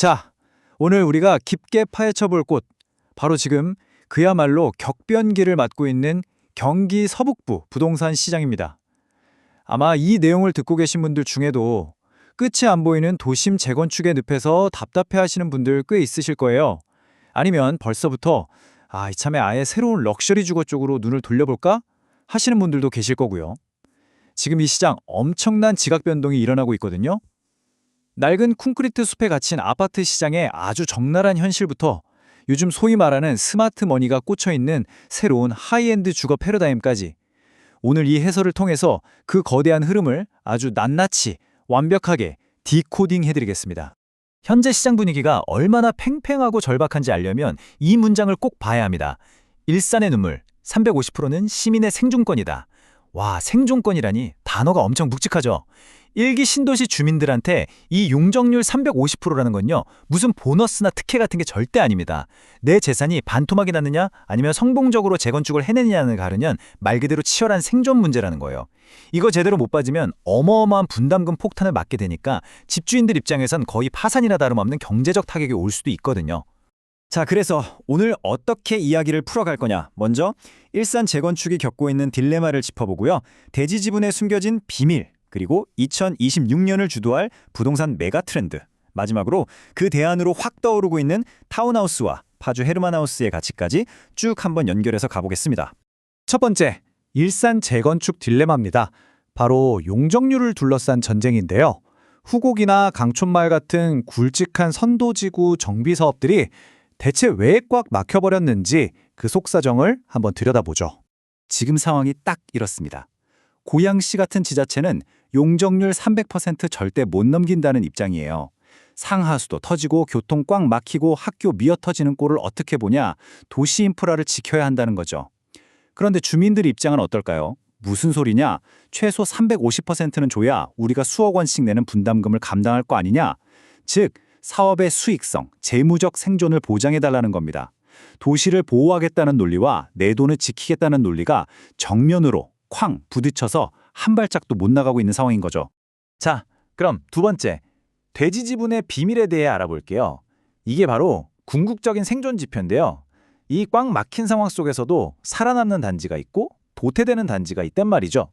자, 오늘 우리가 깊게 파헤쳐 볼 곳, 바로 지금 그야말로 격변기를 맞고 있는 경기 서북부 부동산 시장입니다. 아마 이 내용을 듣고 계신 분들 중에도 끝이 안 보이는 도심 재건축의 늪에서 답답해 하시는 분들 꽤 있으실 거예요. 아니면 벌써부터 이참에 아예 새로운 럭셔리 주거 쪽으로 눈을 돌려볼까? 하시는 분들도 계실 거고요. 지금 이 시장 엄청난 지각 변동이 일어나고 있거든요. 낡은 콘크리트 숲에 갇힌 아파트 시장의 아주 적나라한 현실부터 요즘 소위 말하는 스마트 머니가 꽂혀있는 새로운 하이엔드 주거 패러다임까지 오늘 이 해설을 통해서 그 거대한 흐름을 아주 낱낱이 완벽하게 디코딩 해드리겠습니다. 현재 시장 분위기가 얼마나 팽팽하고 절박한지 알려면 이 문장을 꼭 봐야 합니다. 일산의 눈물, 350%는 시민의 생존권이다. 와, 생존권이라니 단어가 엄청 묵직하죠. 일기 신도시 주민들한테 이 용적률 350%라는 건요, 무슨 보너스나 특혜 같은 게 절대 아닙니다. 내 재산이 반토막이 났느냐 아니면 성공적으로 재건축을 해내느냐를 가르는 말 그대로 치열한 생존 문제라는 거예요. 이거 제대로 못 빠지면 어마어마한 분담금 폭탄을 맞게 되니까 집주인들 입장에선 거의 파산이나 다름없는 경제적 타격이 올 수도 있거든요. 자, 그래서 오늘 어떻게 이야기를 풀어갈 거냐. 먼저 일산 재건축이 겪고 있는 딜레마를 짚어보고요. 대지 지분에 숨겨진 비밀, 그리고 2026년을 주도할 부동산 메가 트렌드, 마지막으로 그 대안으로 확 떠오르고 있는 타운하우스와 파주 헤르만하우스의 가치까지 쭉 한번 연결해서 가보겠습니다. 첫 번째, 일산 재건축 딜레마입니다. 바로 용적률을 둘러싼 전쟁인데요. 후곡이나 강촌마을 같은 굵직한 선도지구 정비 사업들이 대체 왜 꽉 막혀버렸는지 그 속사정을 한번 들여다보죠. 지금 상황이 딱 이렇습니다. 고양시 같은 지자체는 용적률 300% 절대 못 넘긴다는 입장이에요. 상하수도 터지고 교통 꽉 막히고 학교 미어 터지는 꼴을 어떻게 보냐, 도시 인프라를 지켜야 한다는 거죠. 그런데 주민들 입장은 어떨까요? 무슨 소리냐? 최소 350%는 줘야 우리가 수억 원씩 내는 분담금을 감당할 거 아니냐? 즉, 사업의 수익성, 재무적 생존을 보장해달라는 겁니다. 도시를 보호하겠다는 논리와 내 돈을 지키겠다는 논리가 정면으로 쾅 부딪혀서 한 발짝도 못 나가고 있는 상황인 거죠. 자, 그럼 두 번째, 대지 지분의 비밀에 대해 알아볼게요. 이게 바로 궁극적인 생존 지표인데요. 이 꽉 막힌 상황 속에서도 살아남는 단지가 있고 도태되는 단지가 있단 말이죠.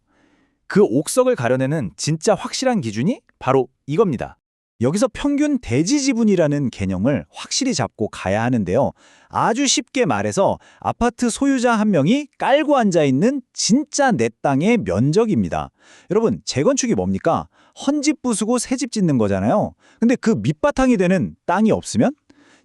그 옥석을 가려내는 진짜 확실한 기준이 바로 이겁니다. 여기서 평균 대지 지분이라는 개념을 확실히 잡고 가야 하는데요. 아주 쉽게 말해서 아파트 소유자 한 명이 깔고 앉아있는 진짜 내 땅의 면적입니다. 여러분, 재건축이 뭡니까? 헌집 부수고 새집 짓는 거잖아요. 근데 그 밑바탕이 되는 땅이 없으면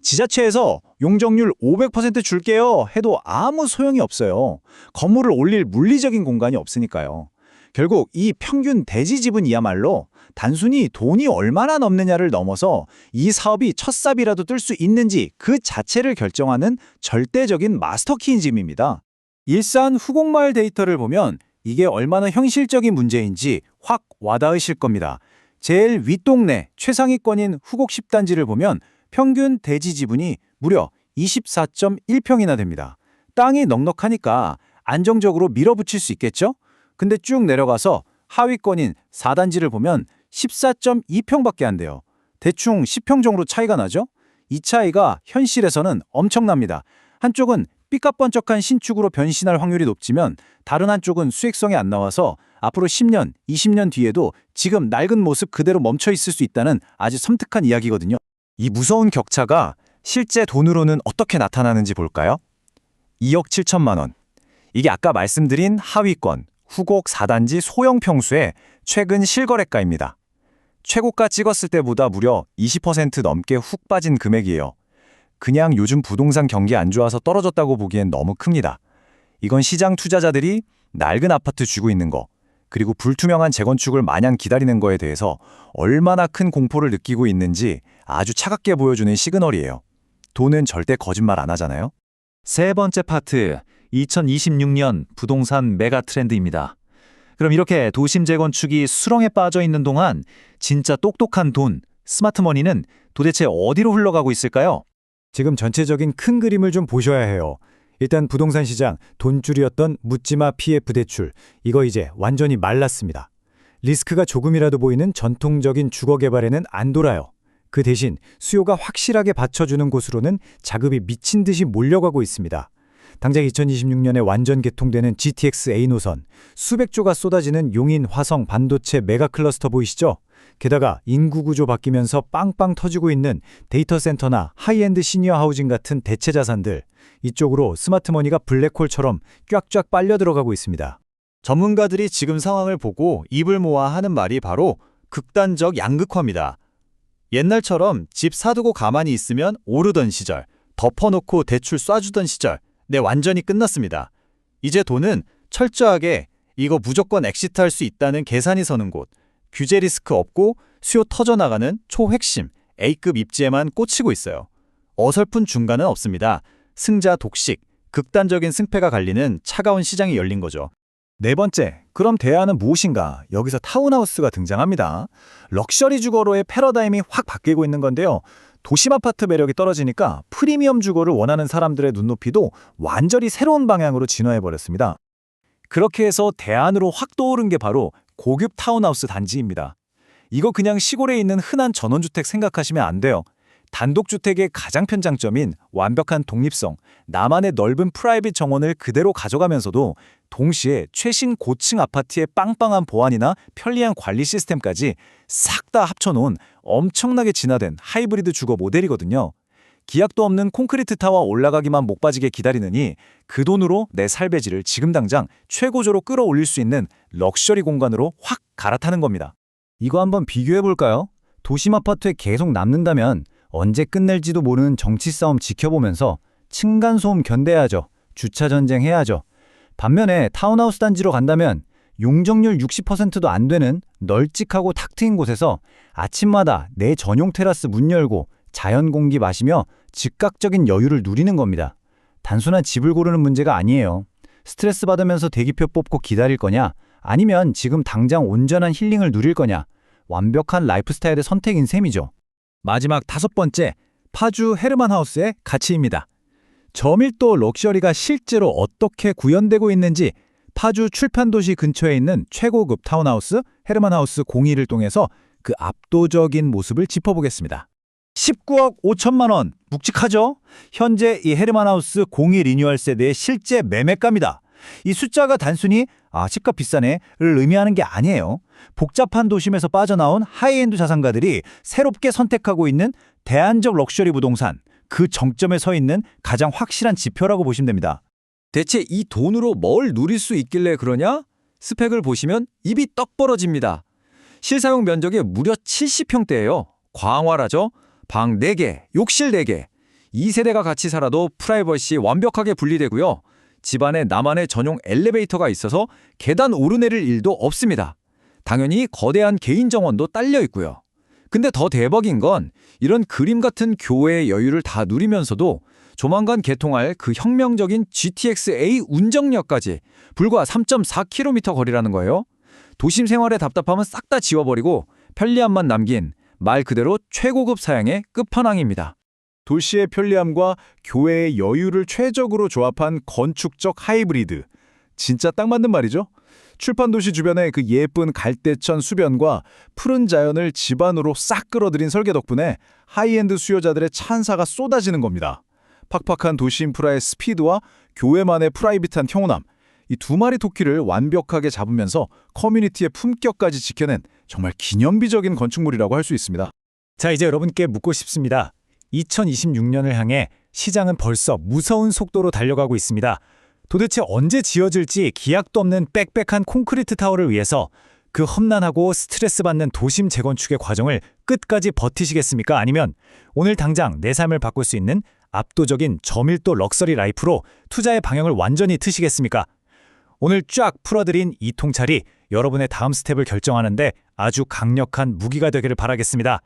지자체에서 용적률 500% 줄게요 해도 아무 소용이 없어요. 건물을 올릴 물리적인 공간이 없으니까요. 결국 이 평균 대지 지분이야말로 단순히 돈이 얼마나 넘느냐를 넘어서 이 사업이 첫 삽이라도 뜰 수 있는지 그 자체를 결정하는 절대적인 마스터키인짐입니다. 일산 후곡마을 데이터를 보면 이게 얼마나 현실적인 문제인지 확 와닿으실 겁니다. 제일 윗동네 최상위권인 후곡 10단지를 보면 평균 대지 지분이 무려 24.1평이나 됩니다. 땅이 넉넉하니까 안정적으로 밀어붙일 수 있겠죠? 근데 쭉 내려가서 하위권인 4단지를 보면 14.2평밖에 안 돼요. 대충 10평 정도 차이가 나죠? 이 차이가 현실에서는 엄청납니다. 한쪽은 삐까뻔쩍한 신축으로 변신할 확률이 높지만 다른 한쪽은 수익성이 안 나와서 앞으로 10년, 20년 뒤에도 지금 낡은 모습 그대로 멈춰 있을 수 있다는 아주 섬뜩한 이야기거든요. 이 무서운 격차가 실제 돈으로는 어떻게 나타나는지 볼까요? 2억 7천만 원. 이게 아까 말씀드린 하위권, 후곡 4단지 소형 평수의 최근 실거래가입니다. 최고가 찍었을 때보다 무려 20% 넘게 훅 빠진 금액이에요. 그냥 요즘 부동산 경기 안 좋아서 떨어졌다고 보기엔 너무 큽니다. 이건 시장 투자자들이 낡은 아파트 쥐고 있는 거, 그리고 불투명한 재건축을 마냥 기다리는 거에 대해서 얼마나 큰 공포를 느끼고 있는지 아주 차갑게 보여주는 시그널이에요. 돈은 절대 거짓말 안 하잖아요. 세 번째 파트, 2026년 부동산 메가 트렌드입니다. 그럼 이렇게 도심 재건축이 수렁에 빠져 있는 동안 진짜 똑똑한 돈, 스마트머니는 도대체 어디로 흘러가고 있을까요? 지금 전체적인 큰 그림을 좀 보셔야 해요. 일단 부동산 시장, 돈줄이었던 묻지마 PF 대출, 이거 이제 완전히 말랐습니다. 리스크가 조금이라도 보이는 전통적인 주거 개발에는 안 돌아요. 그 대신 수요가 확실하게 받쳐주는 곳으로는 자급이 미친 듯이 몰려가고 있습니다. 당장 2026년에 완전 개통되는 GTX A 노선, 수백 조가 쏟아지는 용인, 화성, 반도체 메가 클러스터 보이시죠? 게다가 인구 구조 바뀌면서 빵빵 터지고 있는 데이터 센터나 하이엔드 시니어 하우징 같은 대체 자산들, 이쪽으로 스마트머니가 블랙홀처럼 쫙쫙 빨려 들어가고 있습니다. 전문가들이 지금 상황을 보고 입을 모아 하는 말이 바로 극단적 양극화입니다. 옛날처럼 집 사두고 가만히 있으면 오르던 시절, 덮어놓고 대출 쏴주던 시절, 네, 완전히 끝났습니다. 이제 돈은 철저하게 이거 무조건 엑시트할 수 있다는 계산이 서는 곳, 규제 리스크 없고 수요 터져나가는 초핵심 A급 입지에만 꽂히고 있어요. 어설픈 중간은 없습니다. 승자 독식, 극단적인 승패가 갈리는 차가운 시장이 열린 거죠. 네 번째, 그럼 대안은 무엇인가? 여기서 타운하우스가 등장합니다. 럭셔리 주거로의 패러다임이 확 바뀌고 있는 건데요. 도심 아파트 매력이 떨어지니까 프리미엄 주거를 원하는 사람들의 눈높이도 완전히 새로운 방향으로 진화해버렸습니다. 그렇게 해서 대안으로 확 떠오른 게 바로 고급 타운하우스 단지입니다. 이거 그냥 시골에 있는 흔한 전원주택 생각하시면 안 돼요. 단독주택의 가장 큰 장점인 완벽한 독립성, 나만의 넓은 프라이빗 정원을 그대로 가져가면서도 동시에 최신 고층 아파트의 빵빵한 보안이나 편리한 관리 시스템까지 싹 다 합쳐놓은 엄청나게 진화된 하이브리드 주거 모델이거든요. 기약도 없는 콘크리트 타워 올라가기만 목 빠지게 기다리느니 그 돈으로 내 살배지를 지금 당장 최고조로 끌어올릴 수 있는 럭셔리 공간으로 확 갈아타는 겁니다. 이거 한번 비교해볼까요? 도심 아파트에 계속 남는다면 언제 끝낼지도 모르는 정치 싸움 지켜보면서 층간소음 견뎌야죠. 주차 전쟁 해야죠. 반면에 타운하우스 단지로 간다면 용적률 60%도 안 되는 널찍하고 탁 트인 곳에서 아침마다 내 전용 테라스 문 열고 자연 공기 마시며 즉각적인 여유를 누리는 겁니다. 단순한 집을 고르는 문제가 아니에요. 스트레스 받으면서 대기표 뽑고 기다릴 거냐? 아니면 지금 당장 온전한 힐링을 누릴 거냐? 완벽한 라이프 스타일의 선택인 셈이죠. 마지막 다섯 번째, 파주 헤르만 하우스의 가치입니다. 저밀도 럭셔리가 실제로 어떻게 구현되고 있는지 파주 출판도시 근처에 있는 최고급 타운하우스 헤르만 하우스 02를 통해서 그 압도적인 모습을 짚어보겠습니다. 19억 5천만 원, 묵직하죠? 현재 이 헤르만 하우스 02 리뉴얼 세대의 실제 매매가입니다. 이 숫자가 단순히 집값 비싸네를 의미하는 게 아니에요. 복잡한 도심에서 빠져나온 하이엔드 자산가들이 새롭게 선택하고 있는 대안적 럭셔리 부동산, 그 정점에 서 있는 가장 확실한 지표라고 보시면 됩니다. 대체 이 돈으로 뭘 누릴 수 있길래 그러냐? 스펙을 보시면 입이 떡 벌어집니다. 실사용 면적이 무려 70평대예요. 광활하죠? 방 4개, 욕실 4개. 2세대가 같이 살아도 프라이버시 완벽하게 분리되고요. 집안에 나만의 전용 엘리베이터가 있어서 계단 오르내릴 일도 없습니다. 당연히 거대한 개인 정원도 딸려 있고요. 근데 더 대박인 건 이런 그림 같은 교외의 여유를 다 누리면서도 조만간 개통할 그 혁명적인 GTX-A 운정역까지 불과 3.4km 거리라는 거예요. 도심 생활의 답답함은 싹 다 지워버리고 편리함만 남긴 말 그대로 최고급 사양의 끝판왕입니다. 도시의 편리함과 교외의 여유를 최적으로 조합한 건축적 하이브리드. 진짜 딱 맞는 말이죠? 출판도시 주변의 그 예쁜 갈대천 수변과 푸른 자연을 집안으로 싹 끌어들인 설계 덕분에 하이엔드 수요자들의 찬사가 쏟아지는 겁니다. 팍팍한 도시 인프라의 스피드와 교외만의 프라이빗한 평온함, 이 두 마리 토끼를 완벽하게 잡으면서 커뮤니티의 품격까지 지켜낸 정말 기념비적인 건축물이라고 할 수 있습니다. 자, 이제 여러분께 묻고 싶습니다. 2026년을 향해 시장은 벌써 무서운 속도로 달려가고 있습니다. 도대체 언제 지어질지 기약도 없는 빽빽한 콘크리트 타워를 위해서 그 험난하고 스트레스 받는 도심 재건축의 과정을 끝까지 버티시겠습니까? 아니면 오늘 당장 내 삶을 바꿀 수 있는 압도적인 저밀도 럭셔리 라이프로 투자의 방향을 완전히 트시겠습니까? 오늘 쫙 풀어드린 이 통찰이 여러분의 다음 스텝을 결정하는데 아주 강력한 무기가 되기를 바라겠습니다.